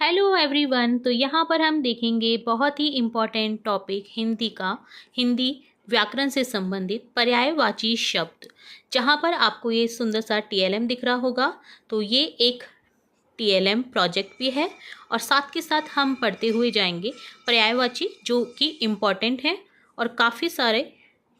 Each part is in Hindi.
Hello everyone. तो यहाँ पर हम देखेंगे बहुत ही इम्पॉर्टेंट टॉपिक हिंदी व्याकरण से संबंधित पर्यायवाची शब्द। जहाँ पर आपको ये सुंदर सा टीएलएम दिख रहा होगा, तो ये एक टीएलएम प्रोजेक्ट भी है और साथ के साथ हम पढ़ते हुए जाएंगे पर्यायवाची जो कि इम्पॉर्टेंट है और काफ़ी सारे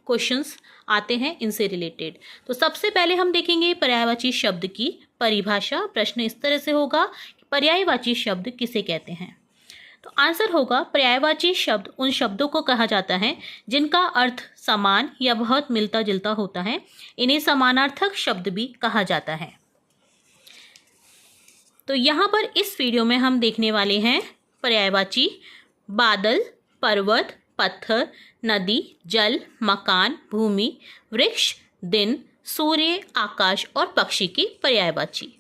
क्वेश्चंस आते हैं इनसे रिलेटेड। तो सबसे पहले हम देखेंगे पर्यायवाची शब्द की परिभाषा। प्रश्न इस तरह से होगा कि पर्यायवाची शब्द किसे कहते हैं। तो आंसर होगा पर्यायवाची शब्द उन शब्दों को कहा जाता है जिनका अर्थ समान या बहुत मिलता जुलता होता है। इन्हें समानार्थक शब्द भी कहा जाता है। तो यहाँ पर इस वीडियो में हम देखने वाले हैं पर्यायवाची बादल, पर्वत, पत्थर, नदी, जल, मकान, भूमि, वृक्ष, दिन, सूर्य, आकाश और पक्षी की पर्यायवाची।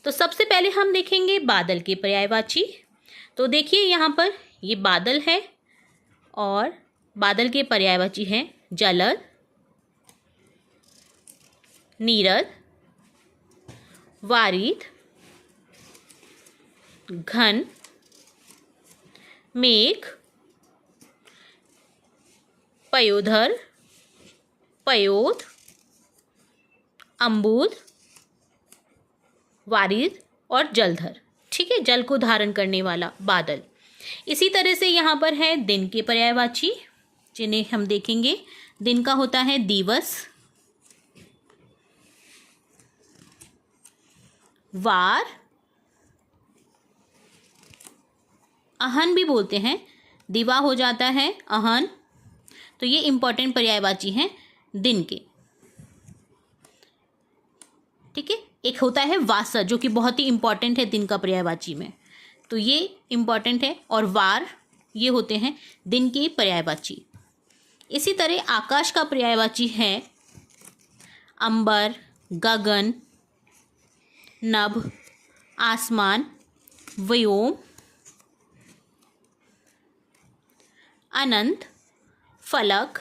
तो सबसे पहले हम देखेंगे बादल के पर्यायवाची। तो देखिए यहाँ पर ये बादल है और बादल के पर्यायवाची हैं जलद, नीरद, वारिद, घन, मेघ, पयोधर, पयोध, अम्बुद, वारिद और जलधर। ठीक है, जल को धारण करने वाला बादल। इसी तरह से यहाँ पर है दिन के पर्यायवाची, जिन्हें हम देखेंगे। दिन का होता है दिवस, वार, अहन भी बोलते हैं, दिवा हो जाता है अहन। तो ये इंपॉर्टेंट पर्यायवाची हैं दिन के। ठीक है, एक होता है वासर जो कि बहुत ही इंपॉर्टेंट है दिन का पर्यायवाची में, तो ये इंपॉर्टेंट है। और वार, ये होते हैं दिन के पर्यायवाची। इसी तरह आकाश का पर्यायवाची है अंबर, गगन, नभ, आसमान, व्योम, अनंत, फलक,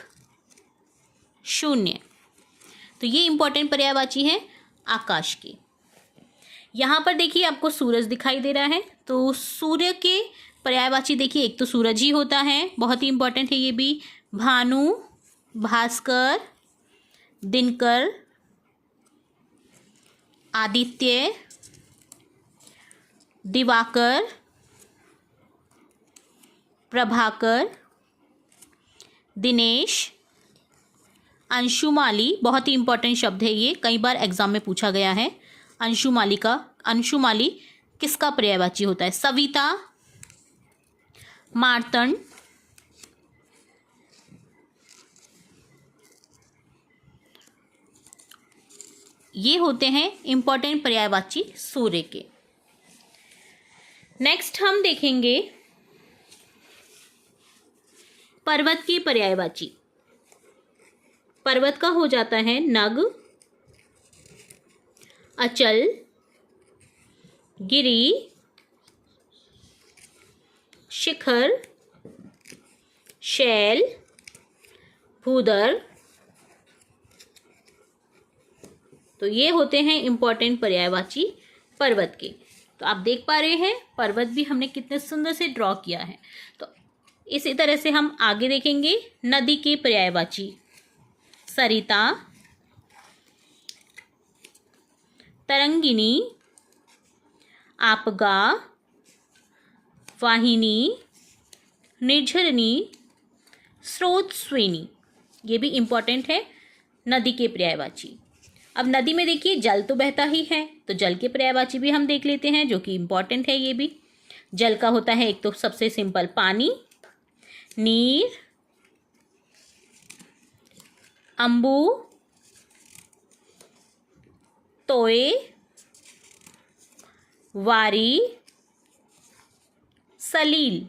शून्य। तो ये इंपॉर्टेंट पर्यायवाची है आकाश की। यहाँ पर देखिए आपको सूरज दिखाई दे रहा है, तो सूर्य के पर्यायवाची देखिए, एक तो सूरज ही होता है, बहुत ही इंपॉर्टेंट है ये भी। भानु, भास्कर, दिनकर, आदित्य, दिवाकर, प्रभाकर, दिनेश, अंशुमाली। बहुत ही इंपॉर्टेंट शब्द है ये, कई बार एग्जाम में पूछा गया है। अंशुमाली किसका पर्यायवाची होता है? सविता, मार्तंड, ये होते हैं इंपॉर्टेंट पर्यायवाची सूर्य के। नेक्स्ट हम देखेंगे पर्वत की पर्यायवाची। पर्वत का हो जाता है नग, अचल, गिरि, शिखर, शैल, भूधर। तो ये होते हैं इंपॉर्टेंट पर्यायवाची पर्वत के। तो आप देख पा रहे हैं पर्वत भी हमने कितने सुंदर से ड्रॉ किया है। तो इसी तरह से हम आगे देखेंगे नदी के पर्यायवाची। सरिता, तरंगिनी, आपगा, वाहिनी, निर्झरनी, स्रोतस्विनी। ये भी इंपॉर्टेंट है नदी के पर्यायवाची। अब नदी में देखिए जल तो बहता ही है, तो जल के पर्यायवाची भी हम देख लेते हैं जो कि इंपॉर्टेंट है ये भी। जल का होता है एक तो सबसे सिंपल पानी, नीर, अंबु, तोय, वारी, सलील,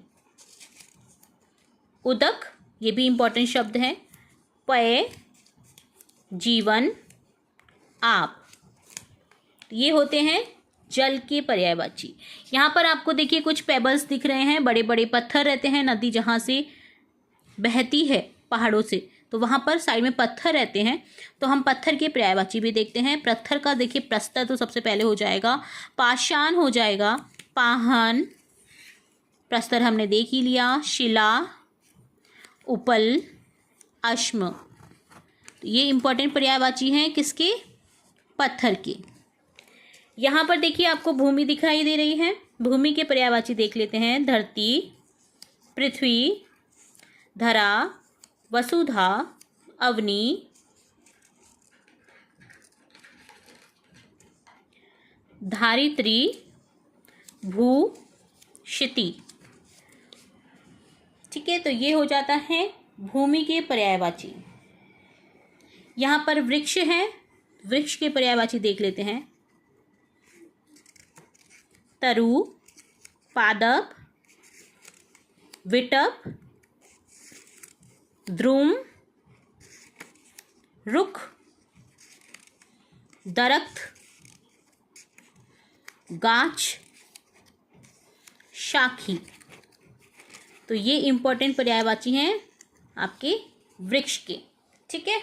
उदक, ये भी इंपॉर्टेंट शब्द है, पय, जीवन, आप। ये होते हैं जल के पर्यायवाची। यहाँ पर आपको देखिए कुछ पेबल्स दिख रहे हैं, बड़े बड़े पत्थर रहते हैं। नदी जहाँ से बहती है पहाड़ों से, तो वहाँ पर साइड में पत्थर रहते हैं, तो हम पत्थर के पर्यायवाची भी देखते हैं। पत्थर का देखिए प्रस्तर तो सबसे पहले हो जाएगा, पाषाण हो जाएगा, पाहन, प्रस्तर हमने देख ही लिया, शिला, उपल, अश्म। तो ये इंपॉर्टेंट पर्यायवाची हैं किसके? पत्थर के। यहाँ पर देखिए आपको भूमि दिखाई दे रही है। भूमि के पर्यायवाची देख लेते हैं। धरती, पृथ्वी, धरा, वसुधा, अवनी, धारित्री, भू, क्षिति। ठीक है, तो ये हो जाता है भूमि के पर्यायवाची। यहाँ पर वृक्ष है, वृक्ष के पर्यायवाची देख लेते हैं। तरु, पादप, विटप, द्रुम, रुख, दरख्त, गाछ, शाखी। तो ये इंपॉर्टेंट पर्यायवाची हैं आपके वृक्ष के। ठीक है,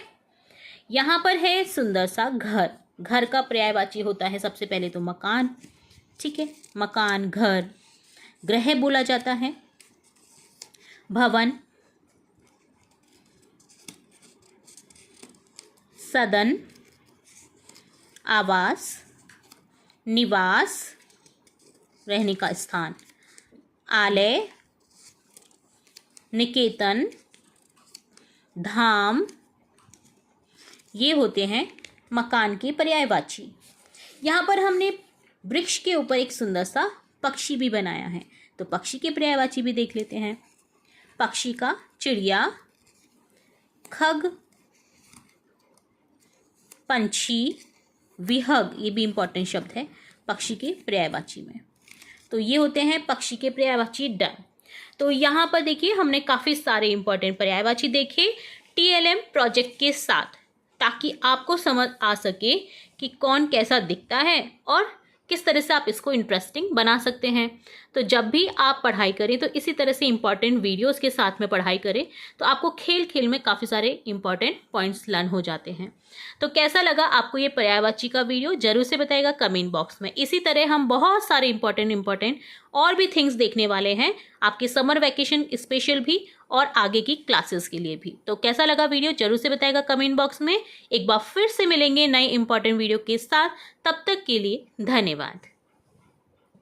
यहाँ पर है सुंदर सा घर। घर का पर्यायवाची होता है सबसे पहले तो मकान। ठीक है, मकान, घर। गृह बोला जाता है, भवन, सदन, आवास, निवास, रहने का स्थान, आलय, निकेतन, धाम। ये होते हैं मकान के पर्यायवाची। यहाँ पर हमने वृक्ष के ऊपर एक सुंदर सा पक्षी भी बनाया है, तो पक्षी के पर्यायवाची भी देख लेते हैं। पक्षी का चिड़िया, खग, पंछी, विहग, ये भी इंपॉर्टेंट शब्द है पक्षी के पर्यायवाची में। तो ये होते हैं पक्षी के पर्यायवाची। डन। तो यहाँ पर देखिए हमने काफ़ी सारे इंपॉर्टेंट पर्यायवाची देखे टीएलएम प्रोजेक्ट के साथ, ताकि आपको समझ आ सके कि कौन कैसा दिखता है और किस तरह से आप इसको इंटरेस्टिंग बना सकते हैं। तो जब भी आप पढ़ाई करें तो इसी तरह से इंपॉर्टेंट वीडियोस के साथ में पढ़ाई करें, तो आपको खेल खेल में काफ़ी सारे इंपॉर्टेंट पॉइंट्स लर्न हो जाते हैं। तो कैसा लगा आपको ये पर्यायवाची का वीडियो, जरूर से बताइएगा कमेंट बॉक्स में। इसी तरह हम बहुत सारे इंपॉर्टेंट और भी थिंग्स देखने वाले हैं आपके समर वैकेशन स्पेशल भी और आगे की क्लासेस के लिए भी। तो कैसा लगा वीडियो जरूर से बताइएगा कमेंट बॉक्स में। एक बार फिर से मिलेंगे नए इंपॉर्टेंट वीडियो के साथ, तब तक के लिए धन्यवाद।